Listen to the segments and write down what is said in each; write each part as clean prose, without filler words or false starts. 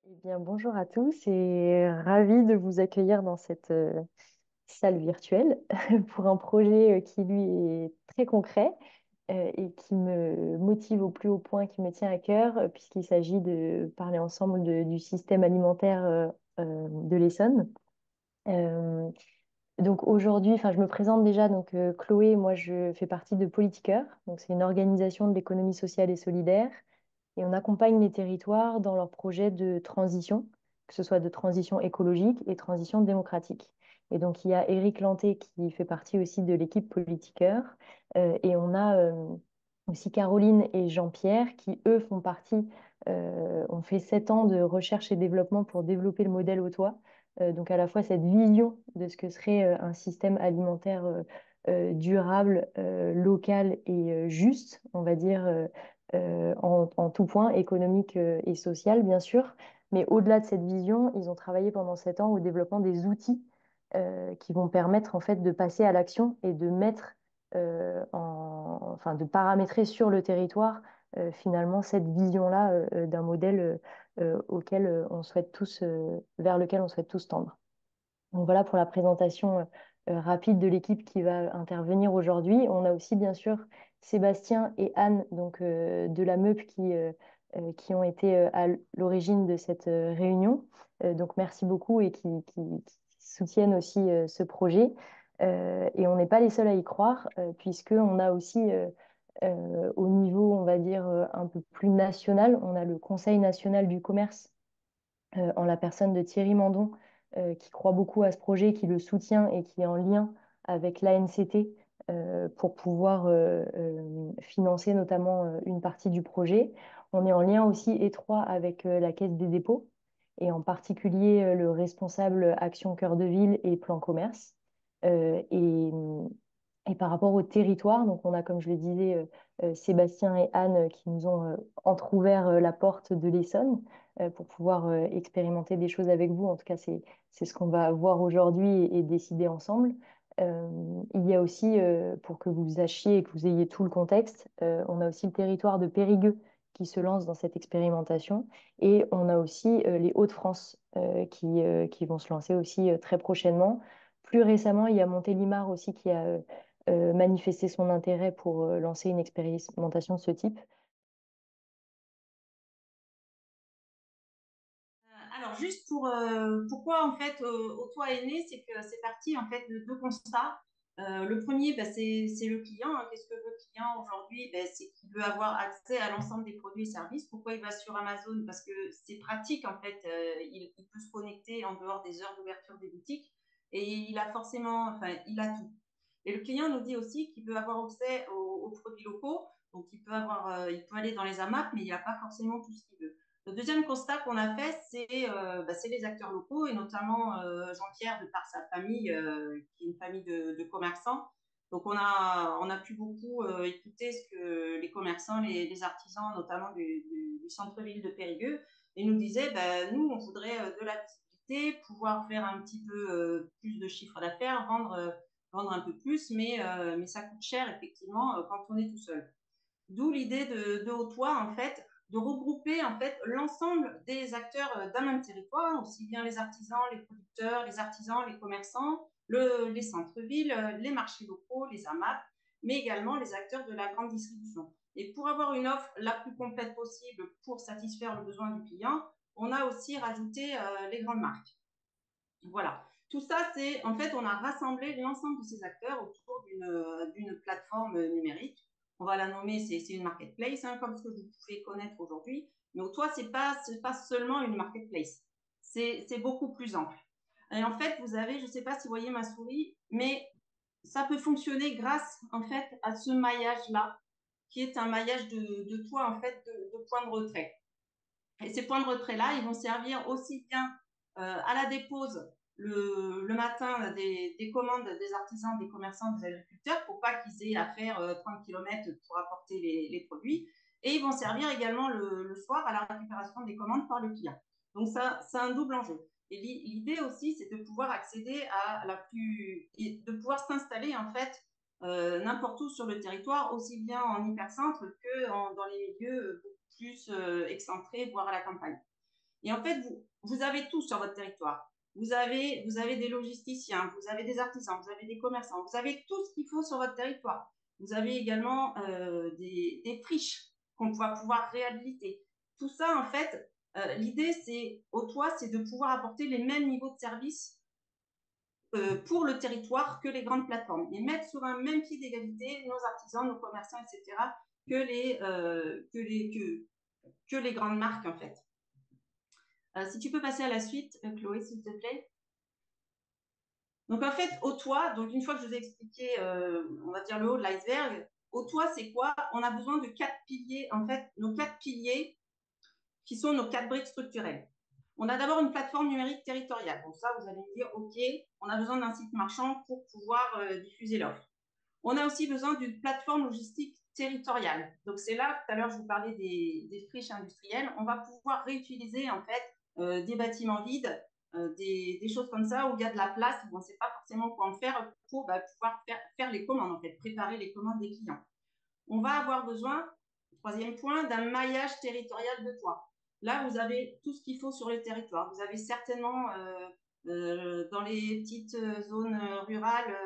Eh bien, bonjour à tous et ravi de vous accueillir dans cette salle virtuelle pour un projet qui, lui, est très concret et qui me motive au plus haut point, qui me tient à cœur, puisqu'il s'agit de parler ensemble du système alimentaire de l'Essonne. Euh, donc aujourd'hui, enfin, je me présente déjà, donc Chloé, moi je fais partie de Politiqueur, donc c'est une organisation de l'économie sociale et solidaire. Et on accompagne les territoires dans leurs projets de transition, que ce soit de transition écologique et transition démocratique. Et donc, il y a Éric Lanté qui fait partie aussi de l'équipe Politiqueur. Et on a aussi Caroline et Jean-Pierre qui, eux, font partie, ont fait 7 ans de recherche et développement pour développer le modèle Autois. Donc, à la fois cette vision de ce que serait un système alimentaire durable, local et juste, on va dire, en tout point, économique et social, bien sûr. Mais au-delà de cette vision, ils ont travaillé pendant 7 ans au développement des outils qui vont permettre en fait de passer à l'action et de mettre enfin de paramétrer sur le territoire finalement cette vision-là d'un modèle auquel on souhaite tous, vers lequel on souhaite tous tendre. Donc voilà pour la présentation rapide de l'équipe qui va intervenir aujourd'hui. On a aussi bien sûr Sébastien et Anne donc, de la MEUP qui ont été à l'origine de cette réunion. Donc merci beaucoup et qui soutiennent aussi ce projet. Et on n'est pas les seuls à y croire puisqu'on a aussi au niveau, on va dire, un peu plus national, on a le Conseil national du commerce en la personne de Thierry Mandon, qui croit beaucoup à ce projet, qui le soutient et qui est en lien avec l'ANCT pour pouvoir financer notamment une partie du projet. On est en lien aussi étroit avec la Caisse des dépôts et en particulier le responsable Action Cœur de Ville et Plan Commerce. Euh, et, et par rapport au territoire, donc on a, comme je le disais, Sébastien et Anne qui nous ont entrouvert la porte de l'Essonne pour pouvoir expérimenter des choses avec vous. En tout cas, c'est ce qu'on va voir aujourd'hui et décider ensemble. Il y a aussi, pour que vous sachiez et que vous ayez tout le contexte, on a aussi le territoire de Périgueux qui se lance dans cette expérimentation et on a aussi les Hauts-de-France qui vont se lancer aussi très prochainement. Plus récemment, il y a Montélimar aussi qui a manifesté son intérêt pour lancer une expérimentation de ce type. Alors, juste pour pourquoi en fait Auto est né, c'est que c'est parti en fait de deux constats. Le premier, bah, c'est le client, hein. Qu'est-ce que veut le client aujourd'hui? Ben, c'est qu'il veut avoir accès à l'ensemble des produits et services. Pourquoi il va sur Amazon? Parce que c'est pratique en fait. Il peut se connecter en dehors des heures d'ouverture des boutiques et il a forcément, enfin, il a tout. Et le client nous dit aussi qu'il veut avoir accès aux produits locaux. Donc, il peut aller dans les AMAP, mais il n'a pas forcément tout ce qu'il veut. Le deuxième constat qu'on a fait, c'est les acteurs locaux et notamment Jean-Pierre de par sa famille, qui est une famille de commerçants. Donc on a pu beaucoup écouter ce que les commerçants, les artisans, notamment du centre-ville de Périgueux, et nous disaient, ben, nous, on voudrait de la visibilité, pouvoir faire un petit peu plus de chiffre d'affaires, vendre un peu plus, mais ça coûte cher effectivement quand on est tout seul. D'où l'idée de Hautois, en fait, de regrouper en fait l'ensemble des acteurs d'un même territoire, aussi bien les artisans, les producteurs, les artisans, les commerçants, les centres-villes, les marchés locaux, les AMAP, mais également les acteurs de la grande distribution. Et pour avoir une offre la plus complète possible pour satisfaire le besoin du client, on a aussi rajouté les grandes marques. Voilà. Tout ça, c'est en fait, on a rassemblé l'ensemble de ces acteurs autour d'une plateforme numérique. On va la nommer, c'est une marketplace, hein, comme ce que vous pouvez connaître aujourd'hui. Mais au toi, c'est pas seulement une marketplace. C'est beaucoup plus ample. Et en fait, vous avez, je ne sais pas si vous voyez ma souris, mais ça peut fonctionner grâce en fait à ce maillage-là, qui est un maillage de toit en fait de points de retrait. Et ces points de retrait-là, ils vont servir aussi bien à la dépose le matin des commandes des artisans, des commerçants, des agriculteurs pour pas qu'ils aient à faire 30 km pour apporter les produits. Et ils vont servir également le soir à la récupération des commandes par le client. Donc ça, c'est un double enjeu. Et l'idée aussi, c'est de pouvoir accéder à de pouvoir s'installer en fait n'importe où sur le territoire, aussi bien en hypercentre que dans les milieux plus excentrés, voire à la campagne. Et en fait, vous avez tout sur votre territoire. Vous avez des logisticiens, vous avez des artisans, vous avez des commerçants, vous avez tout ce qu'il faut sur votre territoire. Vous avez également des friches qu'on va pouvoir réhabiliter. Tout ça, en fait, l'idée, c'est au toit, c'est de pouvoir apporter les mêmes niveaux de service pour le territoire que les grandes plateformes et mettre sur un même pied d'égalité nos artisans, nos commerçants, etc., que les grandes marques, en fait. Si tu peux passer à la suite, Chloé, s'il te plaît. Donc, en fait, au toit, donc une fois que je vous ai expliqué, on va dire le haut de l'iceberg, au toit, c'est quoi? On a besoin de quatre piliers, en fait, nos quatre piliers qui sont nos quatre briques structurelles. On a d'abord une plateforme numérique territoriale. Donc ça, vous allez me dire, OK, on a besoin d'un site marchand pour pouvoir diffuser l'offre. On a aussi besoin d'une plateforme logistique territoriale. Donc c'est là, tout à l'heure, je vous parlais des friches industrielles. On va pouvoir réutiliser en fait des bâtiments vides, des choses comme ça où il y a de la place, où on ne sait pas forcément quoi en faire pour pouvoir faire les commandes, en fait, préparer les commandes des clients. On va avoir besoin, troisième point, d'un maillage territorial de toit. Là, vous avez tout ce qu'il faut sur le territoire. Vous avez certainement dans les petites zones rurales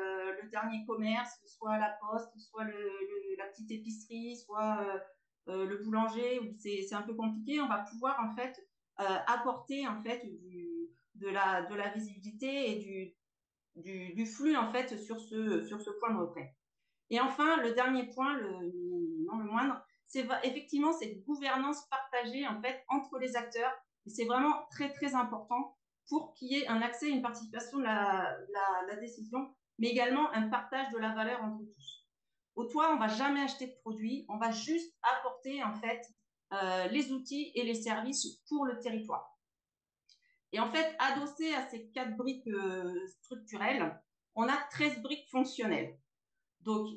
le dernier commerce, soit la poste, soit la petite épicerie, soit le boulanger, où c'est un peu compliqué. On va pouvoir en fait apporter en fait de la visibilité et du flux en fait sur ce point de retrait. Et enfin, le dernier point, non le moindre, c'est effectivement cette gouvernance partagée en fait entre les acteurs. Et c'est vraiment très très important pour qu'il y ait un accès, une participation de la décision, mais également un partage de la valeur entre tous. Au toit, on va jamais acheter de produits, on va juste apporter en fait les outils et les services pour le territoire. Et en fait, adossé à ces quatre briques structurelles, on a 13 briques fonctionnelles. Donc,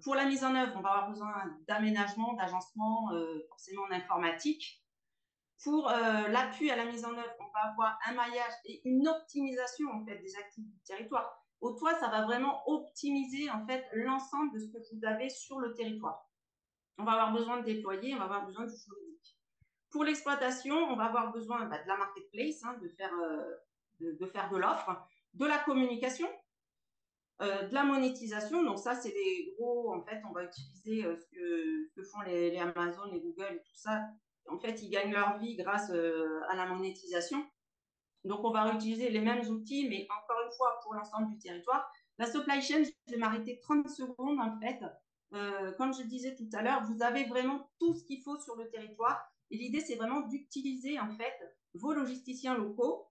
pour la mise en œuvre, on va avoir besoin d'aménagement, d'agencement, forcément en informatique. Pour l'appui à la mise en œuvre, on va avoir un maillage et une optimisation en fait des actifs du territoire. Au toit, ça va vraiment optimiser en fait l'ensemble de ce que vous avez sur le territoire. On va avoir besoin de déployer, on va avoir besoin du juridique. Pour l'exploitation, on va avoir besoin de la marketplace, hein, de faire de l'offre, de la communication, de la monétisation. Donc ça, c'est les gros, en fait, on va utiliser ce que font les Amazon, les Google et tout ça. En fait, ils gagnent leur vie grâce à la monétisation. Donc, on va réutiliser les mêmes outils, mais encore une fois, pour l'ensemble du territoire. La supply chain, je vais m'arrêter 30 secondes, en fait. Comme je disais tout à l'heure, vous avez vraiment tout ce qu'il faut sur le territoire. Et l'idée, c'est vraiment d'utiliser, en fait, vos logisticiens locaux.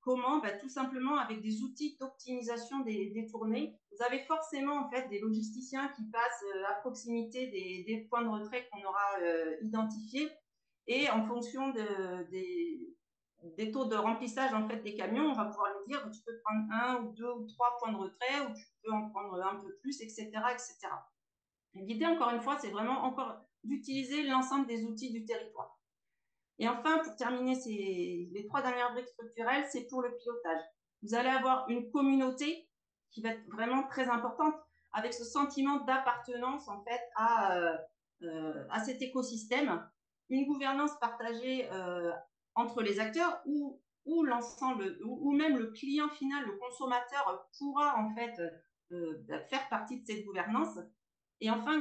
Comment tout simplement avec des outils d'optimisation des tournées. Vous avez forcément, en fait, des logisticiens qui passent à proximité des points de retrait qu'on aura identifiés. Et en fonction des taux de remplissage en fait des camions, on va pouvoir lui dire tu peux prendre un ou deux ou trois points de retrait ou tu peux en prendre un peu plus, etc., etc. L'idée, encore une fois, c'est vraiment encore d'utiliser l'ensemble des outils du territoire. Et enfin, pour terminer les trois dernières briques structurelles, c'est pour le pilotage. Vous allez avoir une communauté qui va être vraiment très importante avec ce sentiment d'appartenance en fait à cet écosystème, une gouvernance partagée entre les acteurs où l'ensemble, ou même le client final, le consommateur pourra en fait faire partie de cette gouvernance. Et enfin,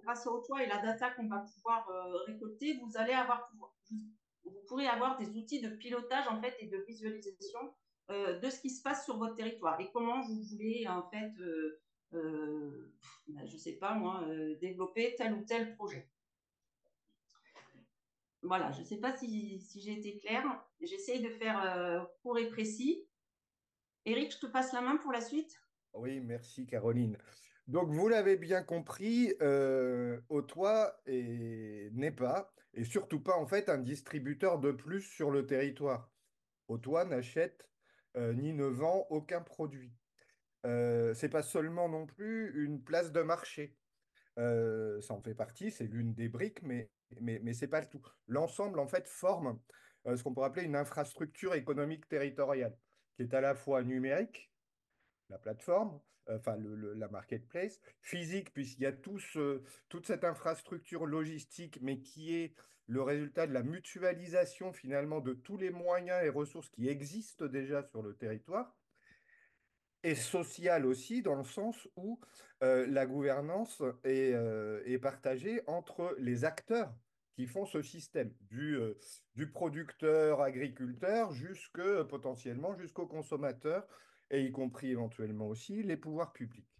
grâce au toit et la data qu'on va pouvoir récolter, vous pourrez avoir des outils de pilotage en fait et de visualisation de ce qui se passe sur votre territoire et comment vous voulez en fait, je sais pas moi, développer tel ou tel projet. Voilà, je ne sais pas si j'ai été claire. J'essaye de faire court et précis. Eric, je te passe la main pour la suite. Oui, merci Caroline. Donc, vous l'avez bien compris, Autois n'est pas, et surtout pas en fait, un distributeur de plus sur le territoire. Autois n'achète ni ne vend aucun produit. C'est pas seulement non plus une place de marché. Ça en fait partie, c'est l'une des briques, mais c'est pas le tout. L'ensemble, en fait, forme ce qu'on pourrait appeler une infrastructure économique territoriale, qui est à la fois numérique, la plateforme, enfin la marketplace, physique, puisqu'il y a toute cette infrastructure logistique, mais qui est le résultat de la mutualisation finalement de tous les moyens et ressources qui existent déjà sur le territoire, et sociale aussi, dans le sens où la gouvernance est partagée entre les acteurs qui font ce système, du producteur, agriculteur, jusque potentiellement jusqu'au consommateur, et y compris éventuellement aussi les pouvoirs publics.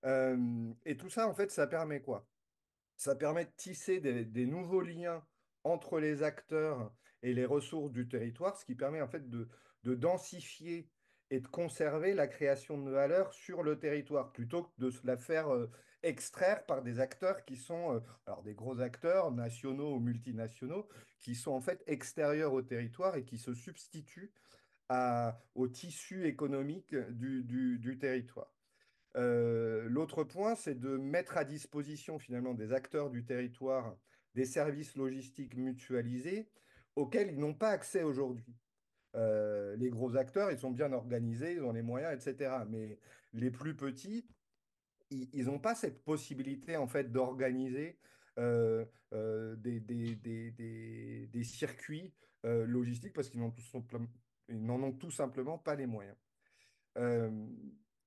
Et tout ça, en fait, ça permet quoi? Ça permet de tisser des nouveaux liens entre les acteurs et les ressources du territoire, ce qui permet en fait de densifier et de conserver la création de valeur sur le territoire, plutôt que de se la faire extraire par des acteurs qui sont, alors des gros acteurs nationaux ou multinationaux, qui sont en fait extérieurs au territoire et qui se substituent au tissu économique du territoire. L'autre point, c'est de mettre à disposition finalement des acteurs du territoire des services logistiques mutualisés auxquels ils n'ont pas accès aujourd'hui. Les gros acteurs, ils sont bien organisés, ils ont les moyens, etc. Mais les plus petits, ils n'ont pas cette possibilité en fait d'organiser des circuits logistiques parce qu'ils ils n'en ont tout simplement pas les moyens. Euh,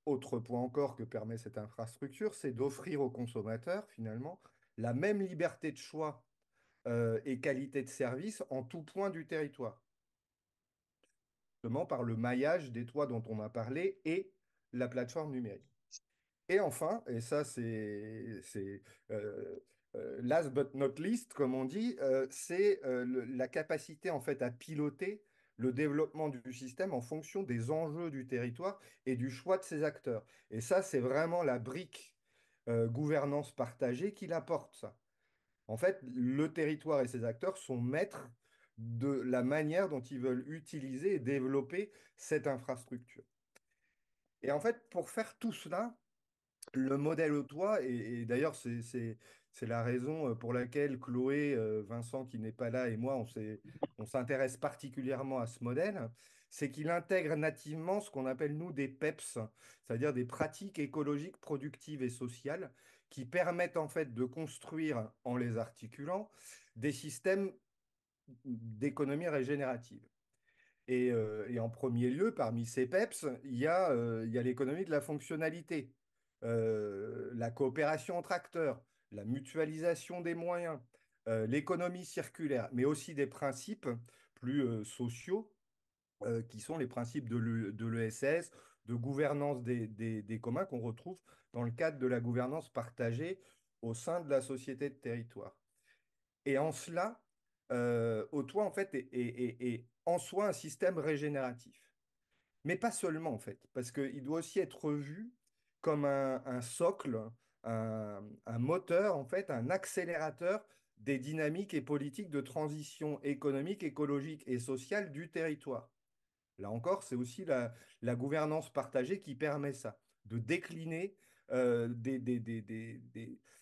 Autre point encore que permet cette infrastructure, c'est d'offrir aux consommateurs, finalement, la même liberté de choix et qualité de service en tout point du territoire, justement par le maillage des toits dont on a parlé et la plateforme numérique. Et enfin, et ça c'est last but not least, comme on dit, c'est la capacité en fait à piloter le développement du système en fonction des enjeux du territoire et du choix de ses acteurs. Et ça, c'est vraiment la brique gouvernance partagée qui l'apporte, ça. En fait, le territoire et ses acteurs sont maîtres de la manière dont ils veulent utiliser et développer cette infrastructure. Et en fait, pour faire tout cela, le modèle au toit, et d'ailleurs, c'est la raison pour laquelle Chloé, Vincent, qui n'est pas là, et moi, on s'intéresse particulièrement à ce modèle, c'est qu'il intègre nativement ce qu'on appelle, nous, des PEPS, c'est-à-dire des pratiques écologiques, productives et sociales, qui permettent en fait de construire, en les articulant, des systèmes d'économie régénérative. Et en premier lieu, parmi ces PEPS, il y a l'économie de la fonctionnalité, la coopération entre acteurs, la mutualisation des moyens, l'économie circulaire, mais aussi des principes plus sociaux, qui sont les principes de l'ESS, de gouvernance des communs qu'on retrouve dans le cadre de la gouvernance partagée au sein de la société de territoire. Et en cela, Autois, en fait, est en soi un système régénératif. Mais pas seulement, en fait, parce qu'il doit aussi être vu comme un socle, un moteur, en fait, un accélérateur des dynamiques et politiques de transition économique, écologique et sociale du territoire. Là encore, c'est aussi la gouvernance partagée qui permet ça, de décliner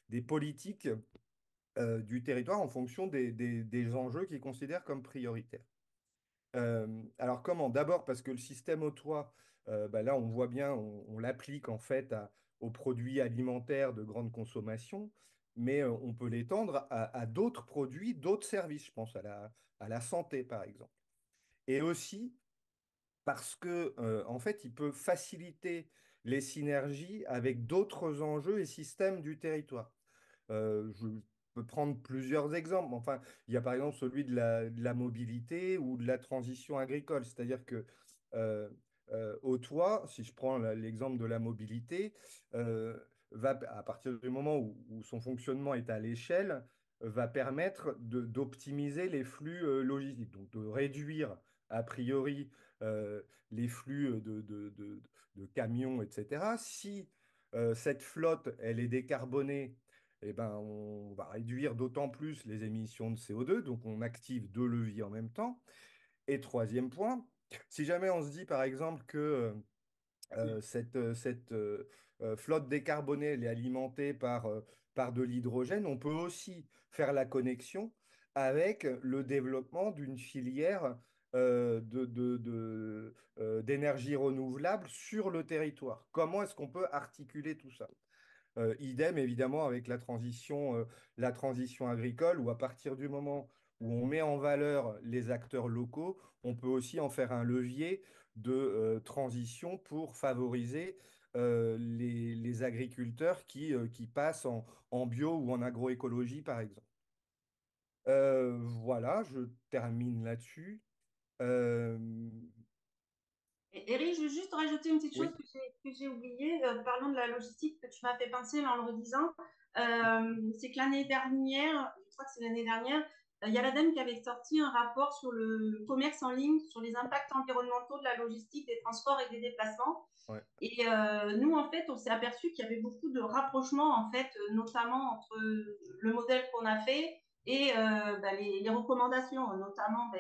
des politiques du territoire en fonction des enjeux qu'ils considèrent comme prioritaires. Alors comment? D'abord parce que le système au toit, bah là on voit bien, on l'applique en fait aux produits alimentaires de grande consommation, mais on peut l'étendre à d'autres produits, d'autres services, je pense à la santé par exemple. Et aussi parce que en fait il peut faciliter les synergies avec d'autres enjeux et systèmes du territoire. Je peux prendre plusieurs exemples. Enfin, il y a par exemple celui de la mobilité ou de la transition agricole. C'est-à-dire que euh, au toit, si je prends l'exemple de la mobilité, à partir du moment où son fonctionnement est à l'échelle, va permettre d'optimiser les flux logistiques, donc de réduire a priori les flux de camions, etc. Si cette flotte, elle est décarbonée, eh ben, on va réduire d'autant plus les émissions de CO2, donc on active deux leviers en même temps. Et troisième point, si jamais on se dit par exemple que cette flotte décarbonée elle est alimentée par de l'hydrogène, on peut aussi faire la connexion avec le développement d'une filière d'énergie renouvelable sur le territoire. Comment est-ce qu'on peut articuler tout ça? Idem évidemment avec la transition agricole, où à partir du moment où on met en valeur les acteurs locaux, on peut aussi en faire un levier de transition pour favoriser les agriculteurs qui passent en bio ou en agroécologie, par exemple. Voilà, je termine là-dessus. Euh, Eric, je veux juste rajouter une petite chose oui, que j'ai oubliée, parlant de la logistique que tu m'as fait penser là, en le redisant. C'est que l'année dernière, je crois que c'est l'année dernière, il y a l'ADEME qui avait sorti un rapport sur le commerce en ligne, sur les impacts environnementaux de la logistique, des transports et des déplacements. ouais. Et nous, en fait, on s'est aperçu qu'il y avait beaucoup de rapprochements, en fait, notamment entre le modèle qu'on a fait et les recommandations, notamment,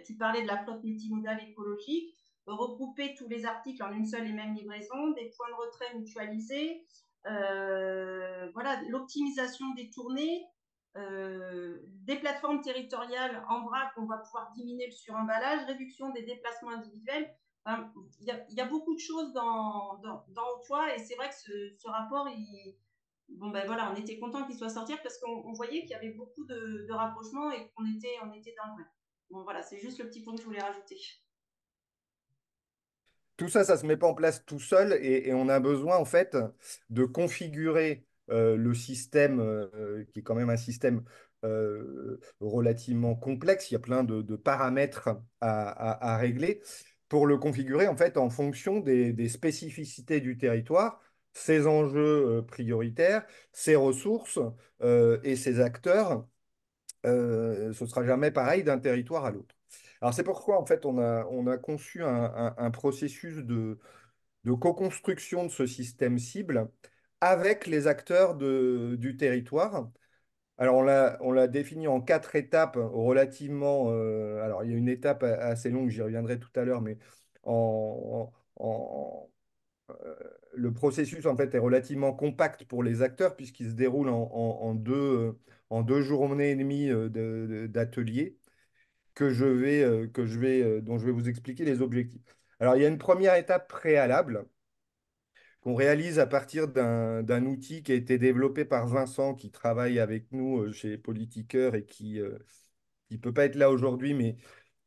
tu parlais de la flotte multimodale écologique, regrouper tous les articles en une seule et même livraison, des points de retrait mutualisés, voilà, l'optimisation des tournées, des plateformes territoriales en vrac, on va pouvoir diminuer le suremballage, réduction des déplacements individuels. Enfin, il y a beaucoup de choses dans toi et c'est vrai que ce rapport, bon ben voilà, on était content qu'il soit sorti parce qu'on voyait qu'il y avait beaucoup de rapprochements et on était dans le vrai. Bon voilà, c'est juste le petit point que je voulais rajouter. Tout ça, ça se met pas en place tout seul et on a besoin en fait de configurer le système qui est quand même un système relativement complexe. Il y a plein de paramètres à régler pour le configurer en fait en fonction des spécificités du territoire, ses enjeux prioritaires, ses ressources et ses acteurs. Ce sera jamais pareil d'un territoire à l'autre. Alors c'est pourquoi en fait on a conçu un processus de co-construction de ce système cible avec les acteurs du territoire. Alors on l'a défini en 4 étapes relativement. Alors il y a une étape assez longue, j'y reviendrai tout à l'heure, mais le processus en fait est relativement compact pour les acteurs puisqu'il se déroule en deux journées et demie d'atelier dont je vais vous expliquer les objectifs. Alors, il y a une première étape préalable qu'on réalise à partir d'un outil qui a été développé par Vincent, qui travaille avec nous chez Politiqueur et qui peut pas être là aujourd'hui, mais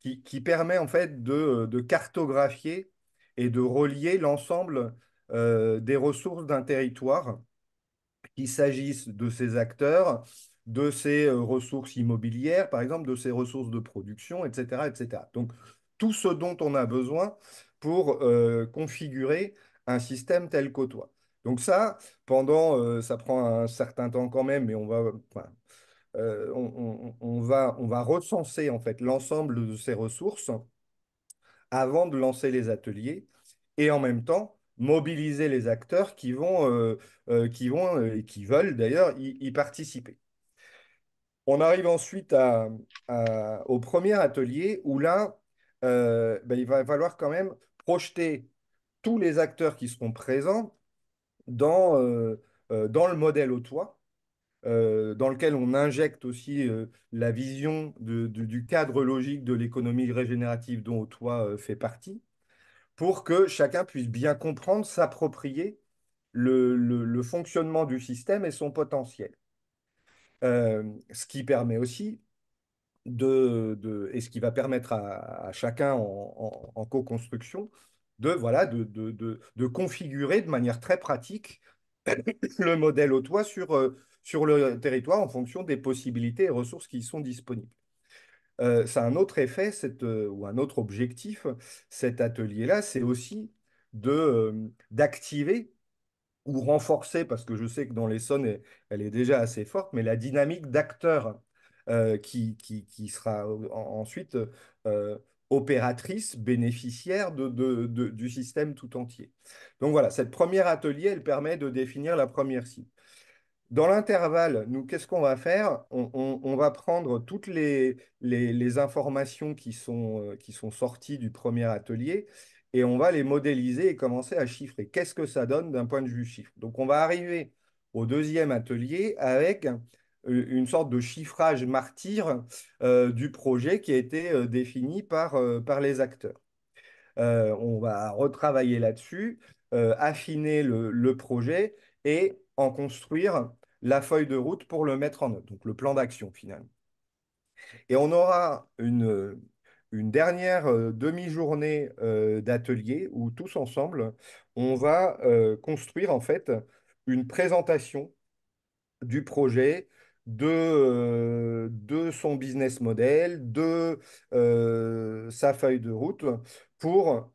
qui permet en fait de cartographier et de relier l'ensemble des ressources d'un territoire, qu'il s'agisse de ses acteurs, de ses ressources immobilières, par exemple, de ses ressources de production, etc., etc. Donc, tout ce dont on a besoin pour configurer un système tel qu'Autois. Donc ça prend un certain temps quand même, mais enfin, on va recenser en fait l'ensemble de ces ressources avant de lancer les ateliers et en même temps mobiliser les acteurs et qui veulent d'ailleurs y participer. On arrive ensuite au premier atelier où là, il va falloir quand même projeter tous les acteurs qui seront présents dans le modèle au toit, dans lequel on injecte aussi la vision du cadre logique de l'économie régénérative dont au toit fait partie pour que chacun puisse bien comprendre, s'approprier le fonctionnement du système et son potentiel. Ce qui permet aussi et ce qui va permettre à chacun en co-construction voilà, de configurer de manière très pratique le modèle au toit sur le territoire en fonction des possibilités et ressources qui y sont disponibles. Ça a un autre effet, ou un autre objectif, cet atelier-là, c'est aussi d'activer ou renforcer, parce que je sais que dans l'Essonne, elle est déjà assez forte, mais la dynamique d'acteurs qui sera ensuite opératrice, bénéficiaire du système tout entier. Donc voilà, cette première atelier, elle permet de définir la première cible. Dans l'intervalle, nous, qu'est-ce qu'on va faire? On va prendre toutes les informations qui sont sorties du premier atelier et on va les modéliser et commencer à chiffrer. Qu'est-ce que ça donne d'un point de vue chiffre? Donc, on va arriver au deuxième atelier avec une sorte de chiffrage martyr du projet qui a été défini par les acteurs. On va retravailler là-dessus, affiner le projet et en construire la feuille de route pour le mettre en œuvre, donc le plan d'action finalement. Et on aura une dernière demi-journée d'atelier où tous ensemble, on va construire en fait une présentation du projet, de son business model, de sa feuille de route pour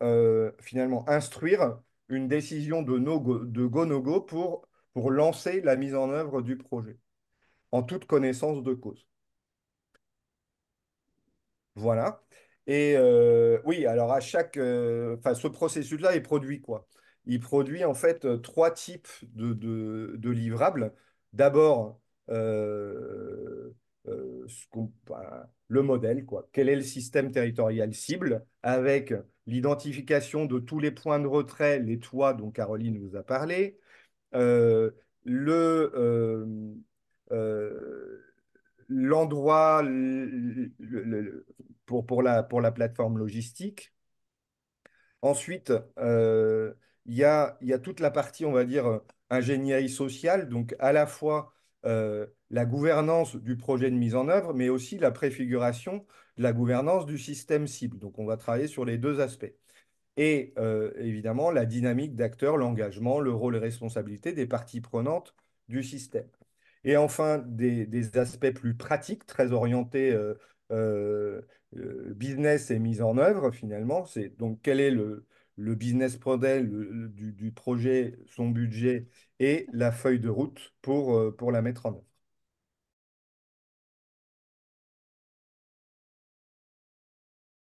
finalement instruire une décision de, no go, de go no go pour lancer la mise en œuvre du projet en toute connaissance de cause. Voilà. Et oui, alors à chaque, enfin, ce processus-là, il produit quoi? Il produit en fait trois types de livrables. D'abord, enfin, le modèle, quoi. Quel est le système territorial cible avec l'identification de tous les points de retrait, les toits dont Caroline vous a parlé, euh, le, euh, l'endroit pour la plateforme logistique. Ensuite, il y a toute la partie, on va dire, ingénierie sociale, donc à la fois la gouvernance du projet de mise en œuvre, mais aussi la préfiguration de la gouvernance du système cible. Donc, on va travailler sur les deux aspects. Et évidemment, la dynamique d'acteurs, l'engagement, le rôle et responsabilité des parties prenantes du système. Et enfin, des aspects plus pratiques, très orientés business et mise en œuvre, finalement. C'est donc quel est le business model du projet, son budget et la feuille de route pour la mettre en œuvre.